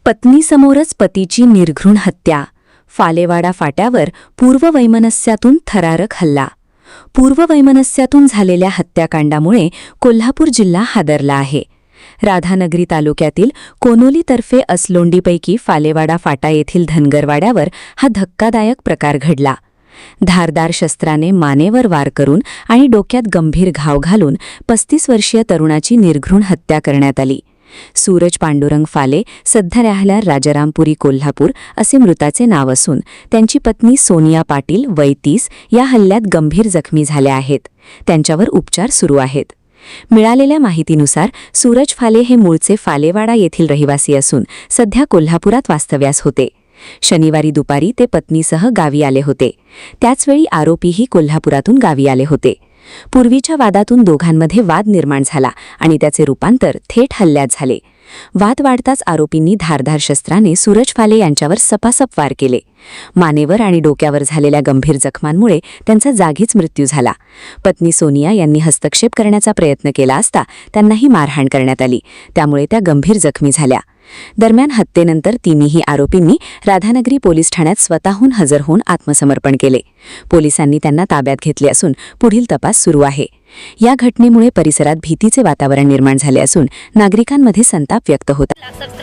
पत्नीसमोरच पतीची निर्घृण हत्या. फालेवाडा फाट्यावर पूर्ववैमनस्यातून थरारक हल्ला. पूर्ववैमनस्यातून झालेल्या हत्याकांडामुळे कोल्हापूर जिल्हा हादरला आहे. राधानगरी तालुक्यातील कोनोलीतर्फे असलोंडीपैकी फालेवाडा फाटा येथील धनगरवाड्यावर हा धक्कादायक प्रकार घडला. धारदार शस्त्राने मानेवर वार करून आणि डोक्यात गंभीर घाव घालून 35 वर्षीय तरुणाची निर्घृण हत्या करण्यात आली. सूरज पांडुरंग फाले, सध्या राहणार राजारामपुरी, कोल्हापूर असे मृताचे नाव असून त्यांची पत्नी सोनिया पाटील, वय 30, या हल्ल्यात गंभीर जखमी झाल्या आहेत. त्यांच्यावर उपचार सुरू आहेत. मिळालेल्या माहितीनुसार सूरज फाले हे मूळचे फालेवाडा येथील रहिवासी असून सध्या कोल्हापुरात वास्तव्यास होते. शनिवारी दुपारी ते पत्नीसह गावी आले होते. त्याचवेळी आरोपीही कोल्हापुरातून गावी आले होते. पूर्वीच्या वादातून दोघांमध्ये वाद निर्माण झाला आणि त्याचे रूपांतर थेट हल्ल्यात झाले. वाद वाढताच आरोपींनी धारदार शस्त्राने सूरज फाले यांच्यावर सपासप वार केले. मानेवर आणि डोक्यावर झालेल्या गंभीर जखमांमुळे त्यांचा जागीच मृत्यू झाला. पत्नी सोनिया यांनी हस्तक्षेप करण्याचा प्रयत्न केला असता त्यांनाही मारहाण करण्यात आली. त्यामुळे त्या गंभीर जखमी झाल्या. दरम्यान हत्येनंतर तिन्ही आरोपींनी राधानगरी पोलीस ठाण्यात स्वतःहून हजर होऊन आत्मसमर्पण केले. पोलिसांनी त्यांना ताब्यात घेतले असून पुढील तपास सुरू आहे. या घटनेमुळे परिसरात भीतीचे वातावरण निर्माण झाले असून नागरिकांमध्ये संताप व्यक्त होत आहे.